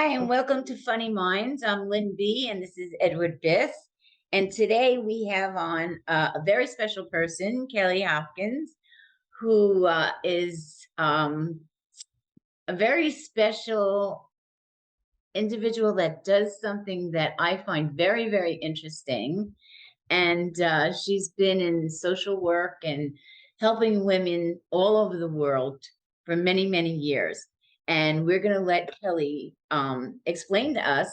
Hi, and welcome to Funny Minds. I'm Lynn B, and this is Edward Biss. And today we have on a very special person, Kelly Hopkins, who is a very special individual that does something that I find very, very interesting. And she's been in social work and helping women all over the world for many, many years. And we're going to let Kelly explain to us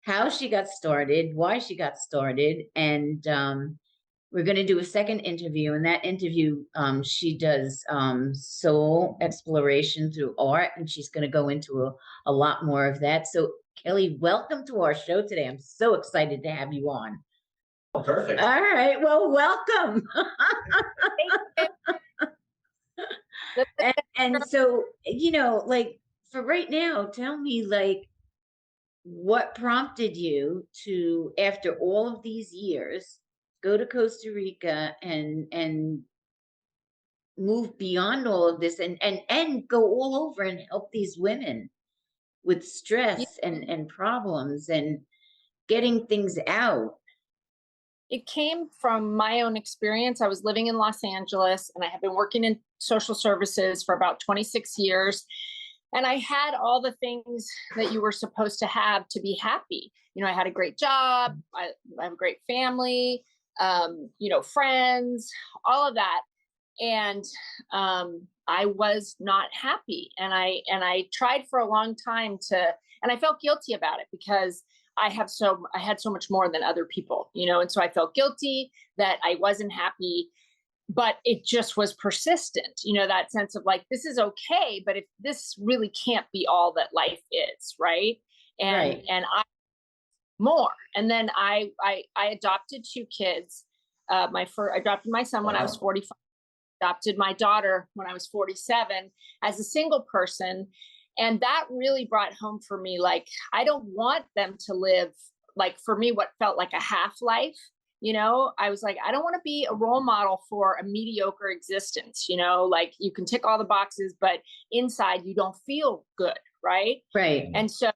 how she got started, why she got started, and we're going to do a second interview. In that interview, she does soul exploration through art, and she's going to go into a lot more of that. So, Kelly, welcome to our show today. I'm so excited to have you on. Oh, perfect. All right. Well, welcome. and so, like for right now, tell me, like, what prompted you to, after all of these years, go to Costa Rica and move beyond all of this and go all over and help these women with stress and problems and getting things out. It came from my own experience. I was living in Los Angeles and I had been working in social services for about 26 years. And I had all the things that you were supposed to have to be happy. You know, I had a great job, I have a great family, friends, all of that. And I was not happy. And I tried for a long time and I felt guilty about it because I had so much more than other people, and so I felt guilty that I wasn't happy, but it just was persistent, that sense of like, this is okay, but if this really can't be all that life is, right? And I more. And then I adopted two kids. I adopted my son when I was 45, adopted my daughter when I was 47 as a single person. And that really brought home for me, like, I don't want them to live, like, for me, what felt like a half life. I was like, I don't want to be a role model for a mediocre existence, like you can tick all the boxes, but inside you don't feel good. Right. And so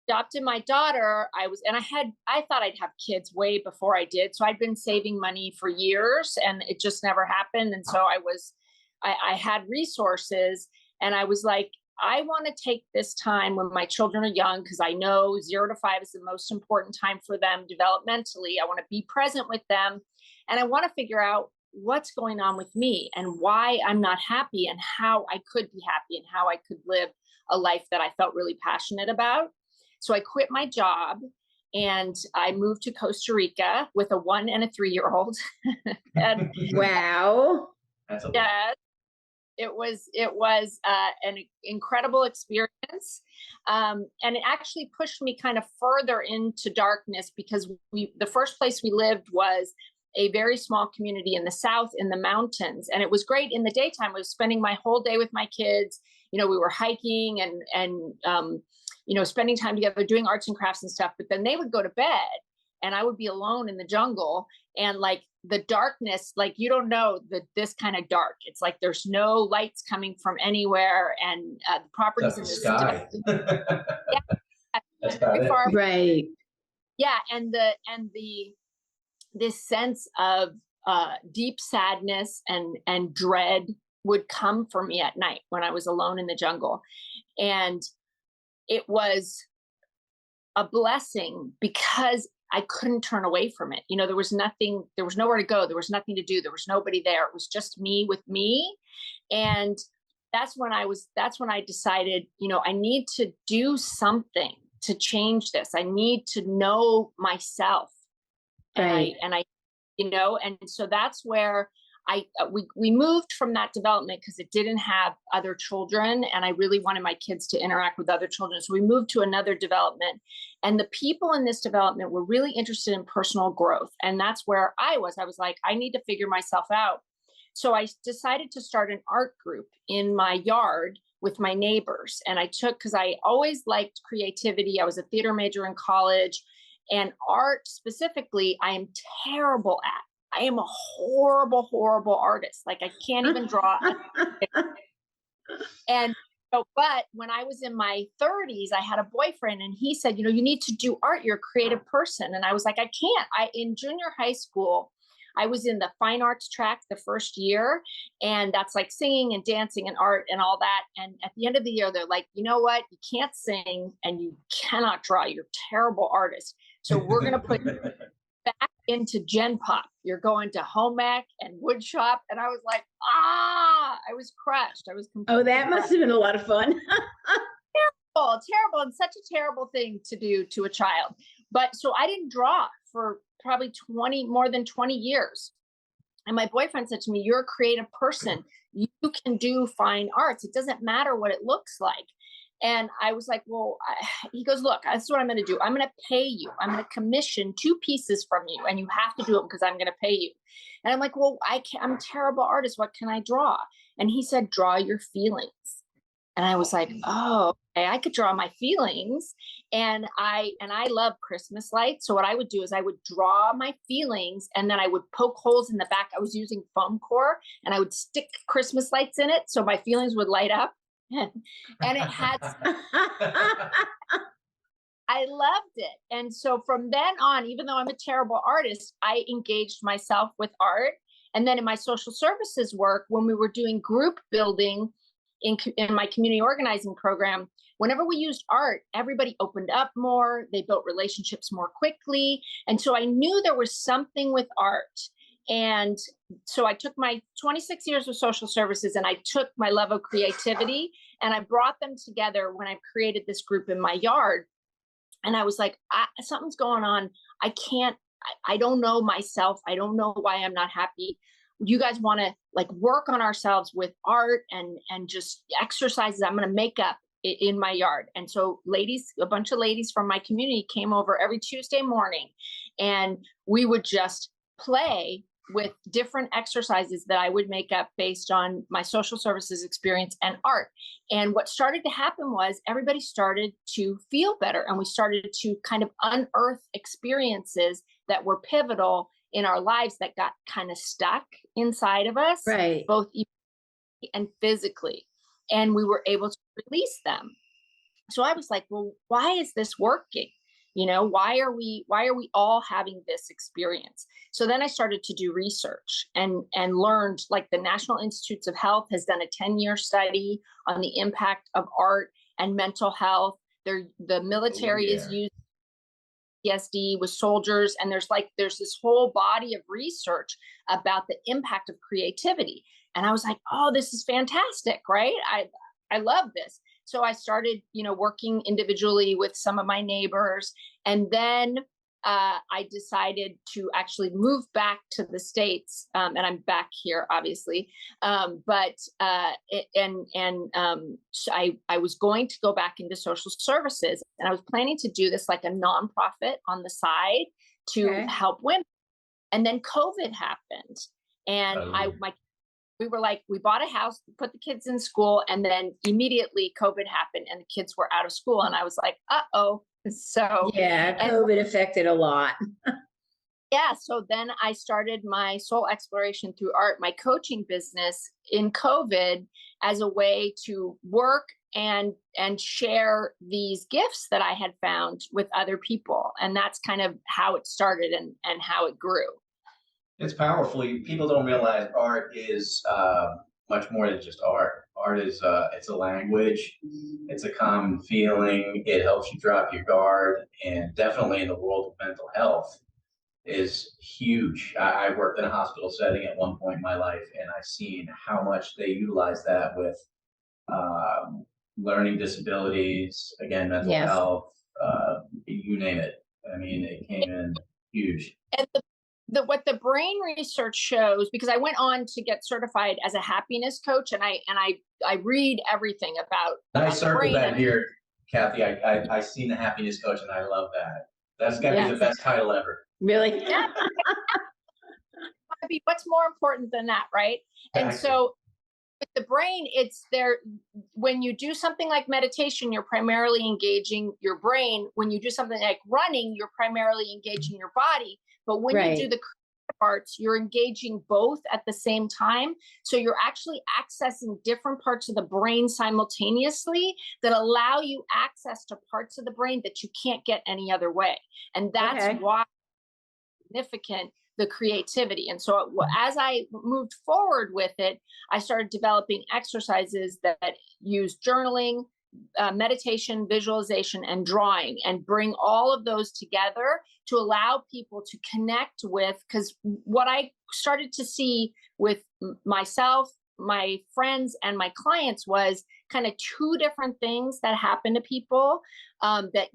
adopted my daughter. I thought I'd have kids way before I did. So I'd been saving money for years and it just never happened. And so I had resources and I was like, I want to take this time when my children are young, because I know 0 to 5 is the most important time for them developmentally. I want to be present with them. And I want to figure out what's going on with me and why I'm not happy and how I could be happy and how I could live a life that I felt really passionate about. So I quit my job and I moved to Costa Rica with a 1 and a 3-year-old. And wow. That's it was an incredible experience. And it actually pushed me kind of further into darkness because the first place we lived was a very small community in the South in the mountains. And it was great in the daytime. I was spending my whole day with my kids. We were hiking and spending time together, doing arts and crafts and stuff. But then they would go to bed and I would be alone in the jungle. And like the darkness, like you don't know this kind of dark. It's like there's no lights coming from anywhere, and the properties in the sky. That's very far away. Right. Yeah, and this sense of deep sadness and dread would come for me at night when I was alone in the jungle, and it was a blessing because I couldn't turn away from it. There was nothing, there was nowhere to go. There was nothing to do. There was nobody there. It was just me with me. And that's when I decided, I need to do something to change this. I need to know myself. Right. And so that's where we moved from that development because it didn't have other children and I really wanted my kids to interact with other children. So we moved to another development, and the people in this development were really interested in personal growth. And that's where I was like, I need to figure myself out. So I decided to start an art group in my yard with my neighbors. And because I always liked creativity. I was a theater major in college, and art specifically, I am terrible at. I am a horrible, horrible artist. Like I can't even draw. And So, but when I was in my 30s, I had a boyfriend and he said, you need to do art. You're a creative person. And I was like, I can't. In junior high school, I was in the fine arts track the first year. And that's like singing and dancing and art and all that. And at the end of the year, they're like, you know what? You can't sing and you cannot draw. You're a terrible artist. So we're going to put back into Gen Pop. You're going to home ec and wood shop. And I was like, I was crushed. I was completely Oh, that must have been a lot of fun. terrible, and such a terrible thing to do to a child. But so I didn't draw for probably more than 20 years. And my boyfriend said to me, you're a creative person. You can do fine arts. It doesn't matter what it looks like. And I was like, well, he goes, look, this is what I'm going to do. I'm going to pay you. I'm going to commission 2 pieces from you and you have to do them because I'm going to pay you. And I'm like, well, I'm a terrible artist. What can I draw? And he said, draw your feelings. And I was like, oh, okay, I could draw my feelings. And I love Christmas lights. So what I would do is I would draw my feelings and then I would poke holes in the back. I was using foam core and I would stick Christmas lights in it so my feelings would light up. And it had, I loved it. And so from then on, even though I'm a terrible artist, I engaged myself with art. And then in my social services work, when we were doing group building in my community organizing program, whenever we used art, everybody opened up more, they built relationships more quickly. And so I knew there was something with art. And so I took my 26 years of social services and I took my love of creativity and I brought them together when I created this group in my yard. And I was like, something's going on. I don't know myself. I don't know why I'm not happy. You guys want to like work on ourselves with art and just exercises I'm going to make up in my yard. And so a bunch of ladies from my community came over every Tuesday morning and we would just play with different exercises that I would make up based on my social services experience and art. And what started to happen was everybody started to feel better. And we started to kind of unearth experiences that were pivotal in our lives that got kind of stuck inside of us, Right. both emotionally and physically. And we were able to release them. So I was like, well, why is this working? Why are we all having this experience? So then I started to do research and learned, like, the National Institutes of Health has done a 10-year study on the impact of art and mental health. The military is using PTSD with soldiers, and there's this whole body of research about the impact of creativity. And I was like, oh, this is fantastic, right? I love this. So I started, working individually with some of my neighbors. And then I decided to actually move back to the States. And I'm back here, obviously. So I was going to go back into social services. And I was planning to do this like a nonprofit on the side to help women. And then COVID happened. And we were like, we bought a house, put the kids in school, and then immediately COVID happened and the kids were out of school. And I was like, uh-oh. So yeah, COVID affected a lot. Yeah. So then I started my soul exploration through art, my coaching business in COVID as a way to work and share these gifts that I had found with other people. And that's kind of how it started and how it grew. It's powerful. People don't realize art is much more than just art. Art is it's a language. It's a common feeling. It helps you drop your guard, and definitely in the world of mental health is huge. I worked in a hospital setting at one point in my life, and I've seen how much they utilize that with learning disabilities, again, mental health, you name it. I mean, it came in huge. And what the brain research shows, because I went on to get certified as a happiness coach, and I read everything about. I circled that here, Kathy. I seen the happiness coach, and I love that. That's got to be the best title ever. Really? Yeah. I mean, what's more important than that, right? And so with the brain, it's there. When you do something like meditation, you're primarily engaging your brain. When you do something like running, you're primarily engaging your body. But when you do the parts, you're engaging both at the same time. So you're actually accessing different parts of the brain simultaneously that allow you access to parts of the brain that you can't get any other way. And that's Okay. why significant the creativity. And so as I moved forward with it, I started developing exercises that use journaling, meditation, visualization, and drawing, and bring all of those together to allow people to connect with, because what I started to see with myself, my friends, and my clients was kind of two different things that happen to people that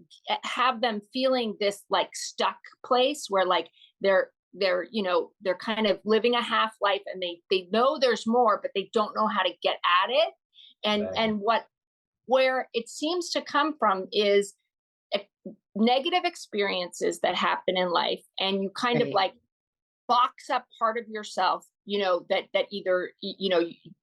have them feeling this like stuck place where like they're kind of living a half life, and they know there's more, but they don't know how to get at it. And where it seems to come from is negative experiences that happen in life, and you kind of like box up part of yourself, that either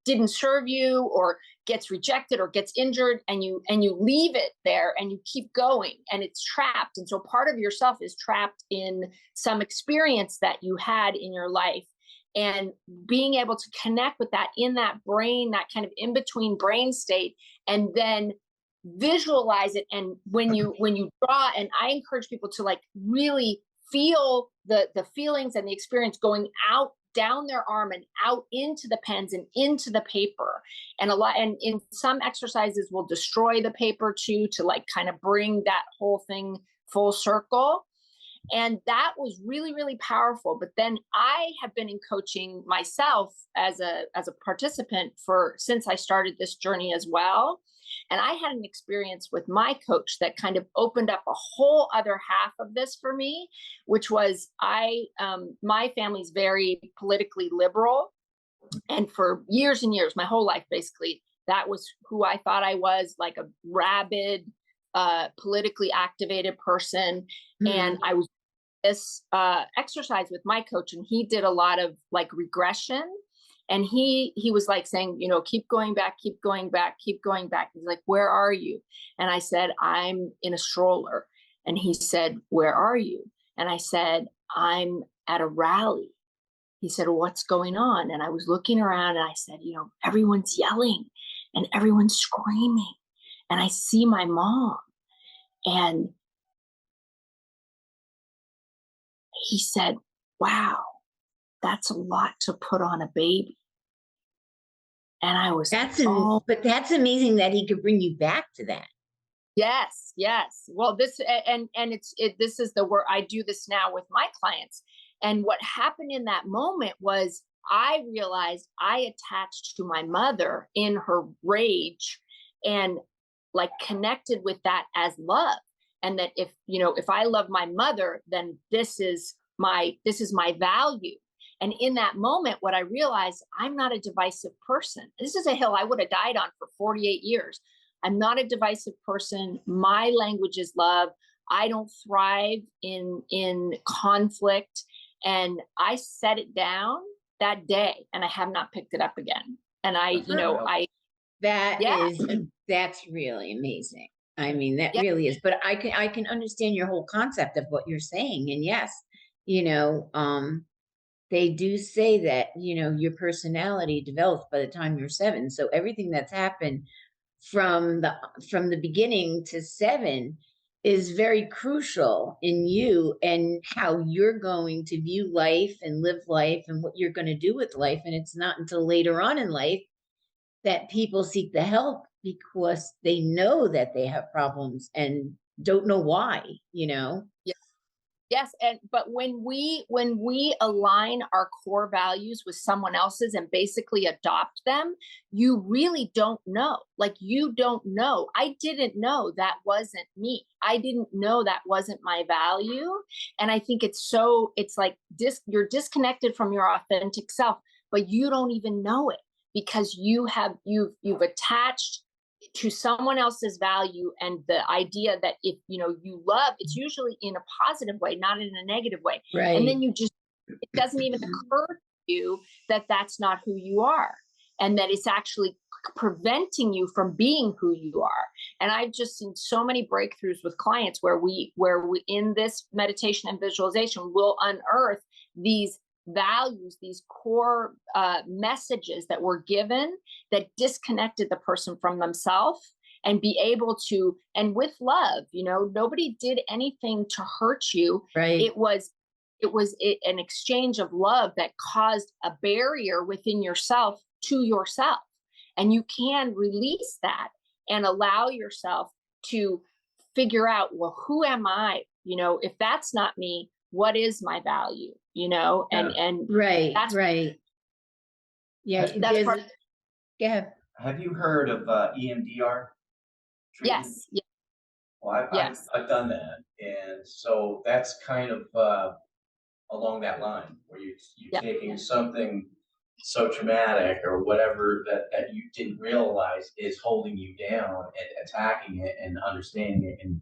didn't serve you, or gets rejected, or gets injured, and you leave it there, and you keep going, and it's trapped. And so part of yourself is trapped in some experience that you had in your life, and being able to connect with that in that brain, that kind of in between brain state, and then visualize it. And when you draw, and I encourage people to like really feel the feelings and the experience going out down their arm and out into the pens and into the paper. And in some exercises will destroy the paper too, to like kind of bring that whole thing full circle. And that was really, really powerful. But then I have been in coaching myself as a participant since I started this journey as well. And I had an experience with my coach that kind of opened up a whole other half of this for me, which was my family's very politically liberal. And for years and years, my whole life, basically, that was who I thought I was, like a rabid, politically activated person. Mm-hmm. And I was this exercise with my coach, and he did a lot of like regression. And he was like saying, keep going back, keep going back, keep going back. He's like, where are you? And I said, I'm in a stroller. And he said, where are you? And I said, I'm at a rally. He said, well, what's going on? And I was looking around, and I said, everyone's yelling and everyone's screaming. And I see my mom. And he said, wow, that's a lot to put on a baby. And I was but that's amazing that he could bring you back to that. Yes. Well, this this is the work I do this now with my clients. And what happened in that moment was I realized I attached to my mother in her rage, and like connected with that as love. And that if I love my mother, then this is my value. And in that moment, what I realized, I'm not a divisive person. This is a hill I would have died on for 48 years. I'm not a divisive person. My language is love. I don't thrive in conflict. And I set it down that day, and I have not picked it up again. And that's really amazing. I mean, that really is. But I can understand your whole concept of what you're saying. And yes, they do say that, your personality develops by the time you're 7. So everything that's happened from the beginning to 7 is very crucial in you and how you're going to view life and live life and what you're going to do with life. And it's not until later on in life that people seek the help, because they know that they have problems and don't know why, Yes. But when we align our core values with someone else's and basically adopt them, you really don't know. Like, you don't know. I didn't know that wasn't me. I didn't know that wasn't my value. And I think it's like you're disconnected from your authentic self, but you don't even know it, because you've attached to someone else's value, and the idea that if you love, it's usually in a positive way, not in a negative way. Right. And then it doesn't even occur to you that that's not who you are, and that it's actually preventing you from being who you are. And I've just seen so many breakthroughs with clients where we in this meditation and visualization will unearth these values, these core messages that were given that disconnected the person from themselves, and be able to, and with love, nobody did anything to hurt you. Right. It was an exchange of love that caused a barrier within yourself to yourself. And you can release that and allow yourself to figure out, well, who am I? If that's not me, what is my value? And Right. that's Right. Yeah. that's part. Yeah. Have you heard of EMDR treatment? Yes. Well, Yes. I've done that, and so that's kind of along that line where you're taking something so traumatic or whatever that you didn't realize is holding you down and attacking it and understanding it and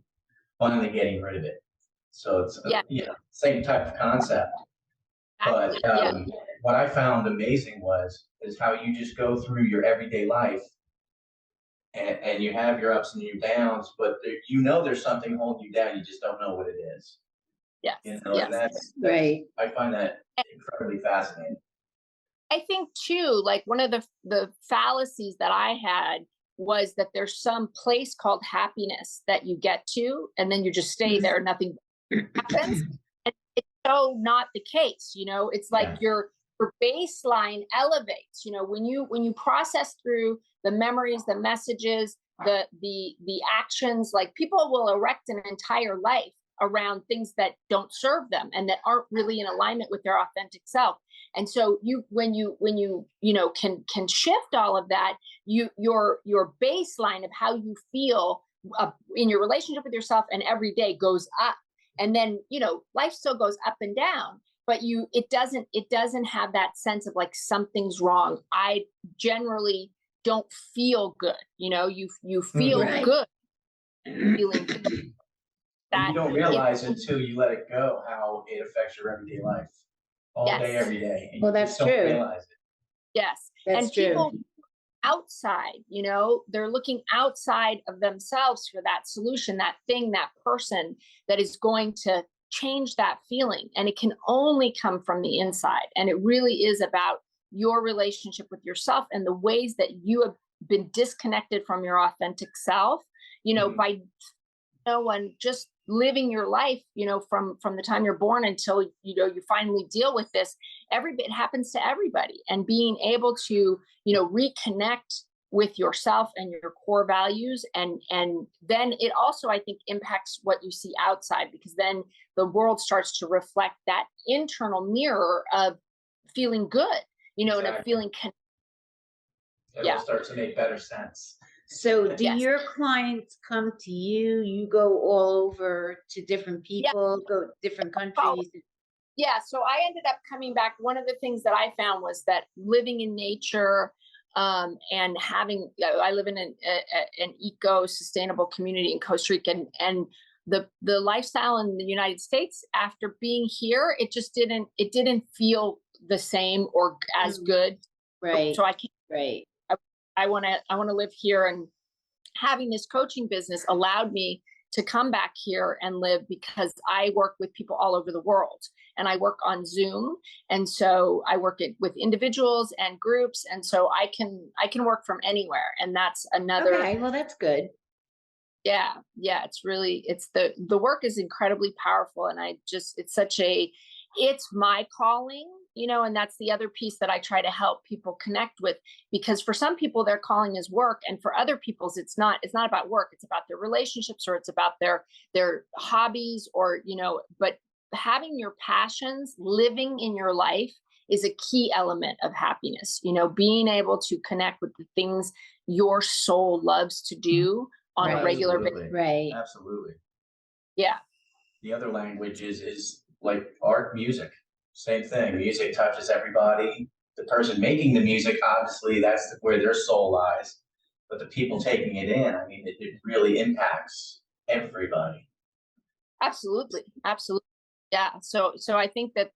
finally getting rid of it. So it's same type of concept. But what I found amazing is how you just go through your everyday life and you have your ups and your downs, but there's something holding you down. You just don't know what it is. Yes. And that's Right. I find that incredibly fascinating. I think too, like one of the fallacies that I had was that there's some place called happiness that you get to, and then you just stay there, nothing happens. And it's so not the case. It's like your baseline elevates. When you process through the memories, the messages, the actions, like people will erect an entire life around things that don't serve them and that aren't really in alignment with their authentic self. And so when you can shift all of that, your baseline of how you feel in your relationship with yourself and every day goes up. And then life still goes up and down, but it doesn't have that sense of like something's wrong. I generally don't feel good. You feel good, feeling good. And you don't realize until you let it go how it affects your everyday life all day, every day. And well, that's true. Realize it. Yes. That's and true. People outside, they're looking outside of themselves for that solution, that thing, that person that is going to change that feeling. And it can only come from the inside. And it really is about your relationship with yourself and the ways that you have been disconnected from your authentic self, by and just living your life, from the time you're born until, you finally deal with this. It happens to everybody. And being able to, reconnect with yourself and your core values. And then it also, I think, impacts what you see outside, because then the world starts to reflect that internal mirror of feeling good, and of feeling It'll start to make better sense. So do your clients come to you? You go all over to different people, go different countries? Yeah. So I ended up coming back. One of the things that I found was that living in nature, and having, I live in an eco-sustainable community in Costa Rica, and the lifestyle in the United States after being here, it didn't feel the same or as good. Right. So I can't. Right. I want to live here, and having this coaching business allowed me to come back here and live, because I work with people all over the world, and I work on Zoom. And so I work with individuals and groups. And so I can work from anywhere. And that's another. Okay, well, that's good. Yeah. It's the work is incredibly powerful. And it's my calling, and that's the other piece that I try to help people connect with, because for some people their calling is work, and for other people's it's not about work. It's about their relationships, or it's about their hobbies, or, but having your passions, living in your life is a key element of happiness, being able to connect with the things your soul loves to do on a regular basis. Right. Absolutely. Yeah. The other language is like art, music. Same thing. Music touches everybody. The person making the music, obviously, that's where their soul lies. But the people taking it in, I mean, it really impacts everybody. Absolutely. Yeah. So I think that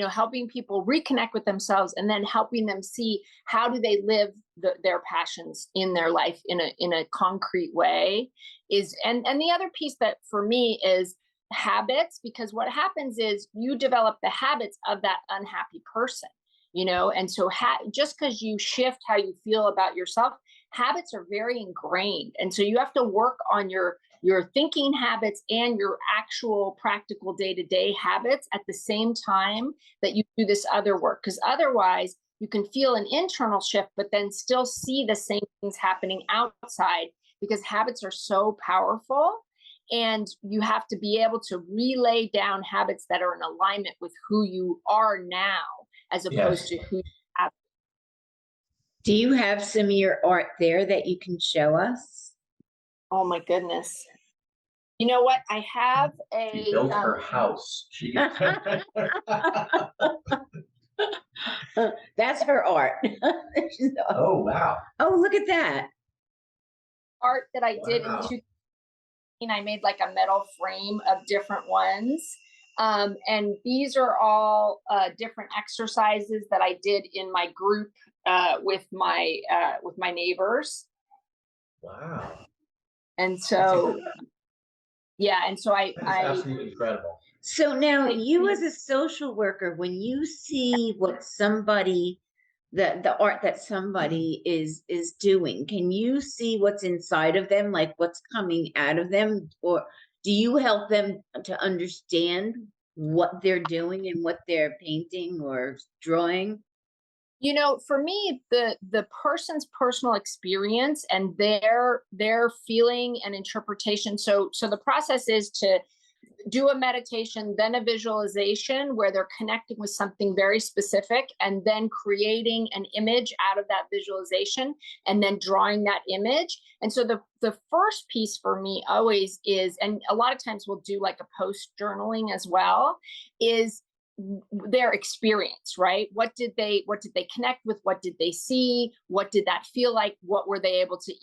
helping people reconnect with themselves, and then helping them see how do they live their passions in their life in a concrete way is, and the other piece that for me is habits, because what happens is you develop the habits of that unhappy person, and so just because you shift how you feel about yourself, habits are very ingrained, and so you have to work on your thinking habits and your actual practical day-to-day habits at the same time that you do this other work, because otherwise you can feel an internal shift but then still see the same things happening outside, because habits are so powerful, and you have to be able to relay down habits that are in alignment with who you are now as opposed to who you have. Do you have some of your art there that you can show us? Oh my goodness. You know what? I have She built her house. That's her art. Oh, wow. Oh, look at that. Art that I did in Wow. 2000. I made like a metal frame of different ones. And these are all different exercises that I did in my group with my neighbors. Wow. And so, yeah, and so That's absolutely incredible. So now you as a social worker, when you see what somebody, the art that somebody is doing, can you see what's inside of them, like what's coming out of them? Or do you help them to understand what they're doing and what they're painting or drawing? For me, the person's personal experience and their feeling and interpretation. So the process is to do a meditation, then a visualization where they're connecting with something very specific, and then creating an image out of that visualization, and then drawing that image. And so the first piece for me always is, and a lot of times we'll do like a post journaling as well, is their experience, right? What did they connect with? What did they see? What did that feel like? What were they able to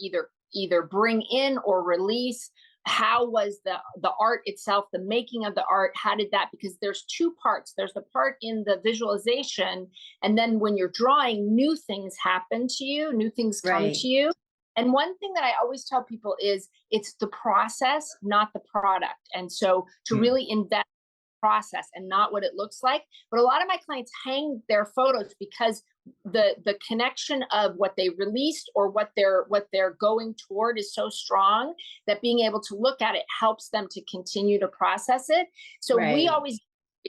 either bring in or release? How was the art itself, the making of the art? How did that, because there's two parts. There's the part in the visualization, and then when you're drawing, new things happen to you, new things come to you. And one thing that I always tell people is it's the process, not the product. And so to really invest process and not what it looks like. But a lot of my clients hang their photos because the connection of what they released or what they're going toward is so strong that being able to look at it helps them to continue to process it. So we always,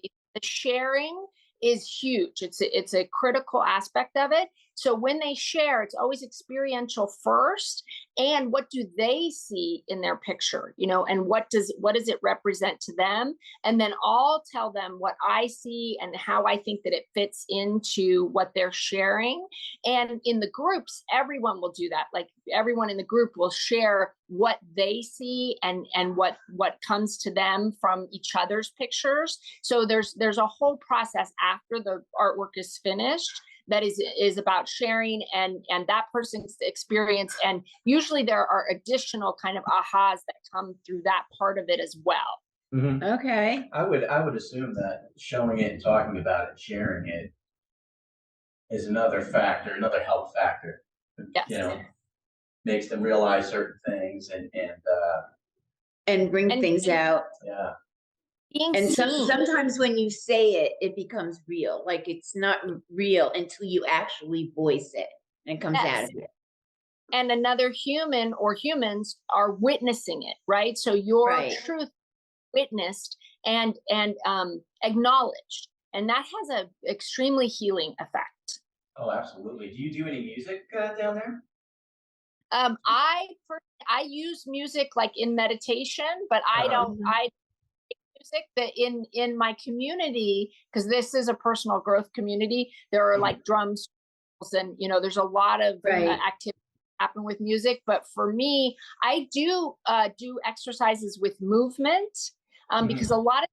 the sharing is huge. It's a critical aspect of it. So when they share, it's always experiential first. And what do they see in their picture, and what does it represent to them? And then I'll tell them what I see and how I think that it fits into what they're sharing. And in the groups, everyone will do that. Like everyone in the group will share what they see and what comes to them from each other's pictures. So there's a whole process after the artwork is finished that is about sharing and that person's experience. And usually there are additional kind of ahas that come through that part of it as well. Mm-hmm. Okay. I would assume that showing it and talking about it, sharing it, is another factor, another help factor. Yes. Makes them realize certain things And bring things out. Yeah. And sometimes when you say it, it becomes real. Like it's not real until you actually voice it and it comes out of you. And another human or humans are witnessing it, right? So your truth witnessed and acknowledged, and that has an extremely healing effect. Oh, absolutely. Do you do any music down there? I use music like in meditation, but I don't. I music that in my community, because this is a personal growth community. There are like drums, and there's a lot of activity happen with music. But for me, I do exercises with movement because a lot of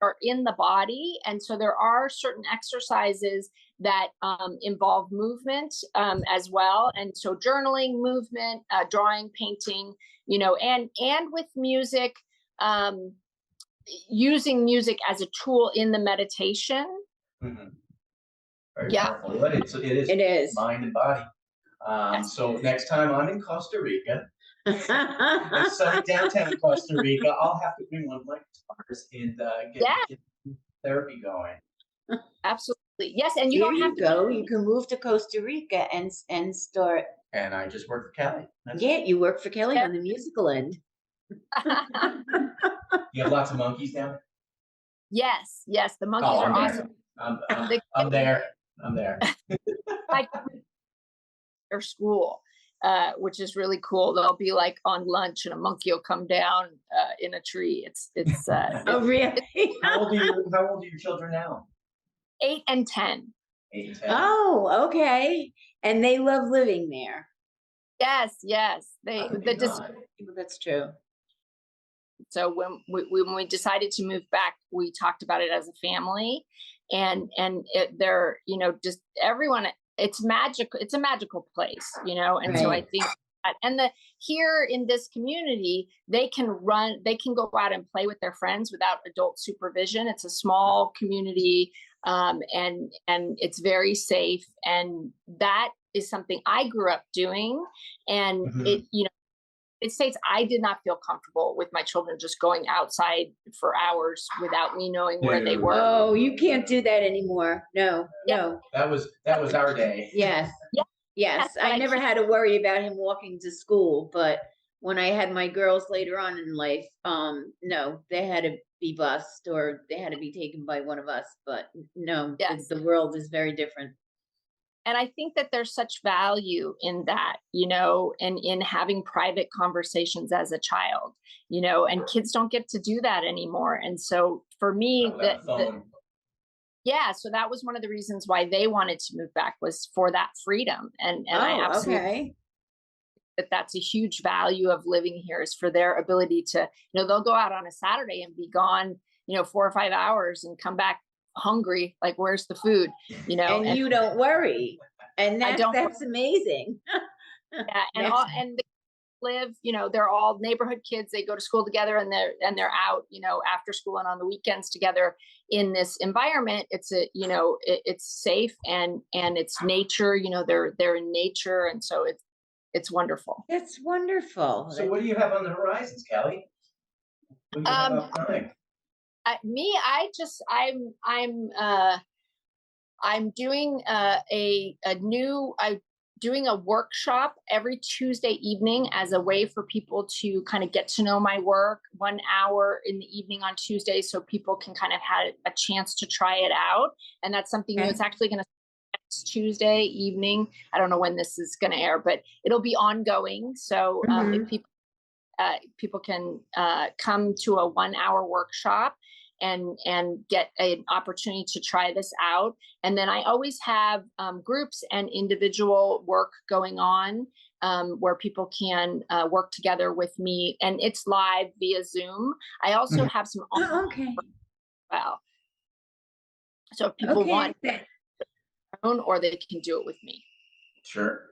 are in the body, and so there are certain exercises that involve movement as well. And so journaling, movement, drawing, painting, and with music, using music as a tool in the meditation. Very powerful. But it is mind and body. So next time I'm in Costa Rica, It's sunny downtown Costa Rica. I'll have to bring one of my guitars and Yeah. get therapy going. Absolutely. Yes. And you Here don't have you to go. You can move to Costa Rica and start. And I just work for Kelly. Yeah, you work for Kelly on the musical end. You have lots of monkeys down there? Yes. Yes. The monkeys Oh, are I'm awesome. there. I'm there. I'm there. Like their school, which is really cool. They'll be like on lunch and a monkey will come down in a tree. Oh, really? How old are your children now? 8 and 10. 8 and 10. Oh, okay. And they love living there. Yes, yes. How could you not? That's true. So when we decided to move back, we talked about it as a family, and they're, you know, just everyone. It's magic. It's a magical place, you know. And so I Right. think that, and here in this community, they can go out and play with their friends without adult supervision. It's a small community, and it's very safe, and that is something I grew up doing, and Mhm. it states I did not feel comfortable with my children just going outside for hours without me knowing where they No. were. Oh, you can't do that anymore. No, Yeah. no. That was our day. Yes. Yeah. Yes. But I I never can't- had to worry about him walking to school, but when I had my girls later on in life, no, they had to be bused or they had to be taken by one of us. But no, Yes. the world is very different. And I think that there's such value in that, you know, and in having private conversations as a child, you know, and kids don't get to do that anymore. And so for me, Not without the phone. yeah, so that was one of the reasons why they wanted to move back, was for that freedom. And I Oh, absolutely okay. that's a huge value of living here, is for their ability to, you know, they'll go out on a Saturday and be gone, you know, 4 or 5 hours and come back hungry, like, where's the food, you know? And you don't worry. And I don't that's amazing. Yeah, That's and they live, you know, they're all neighborhood kids. They go to school together, and they're out, you know, after school and on the weekends together in this environment. It's a, you know, it's safe, and it's nature, you know, they're in nature, and so it's wonderful. that's wonderful. So what do you have on the horizons, Kelly? What do you have Um, upcoming? I'm doing I'm doing a workshop every Tuesday evening as a way for people to kind of get to know my work, 1 hour in the evening on Tuesday, so people can kind of have a chance to try it out. And that's something new. Okay. It's actually going to next Tuesday evening. I don't know when this is going to air, but it'll be ongoing. So if people can come to a 1 hour workshop and get an opportunity to try this out. And then I always have groups and individual work going on, where people can work together with me, and it's live via Zoom. I also have some Oh, okay. well, so if people Okay. want their own, or they can do it with me. Sure.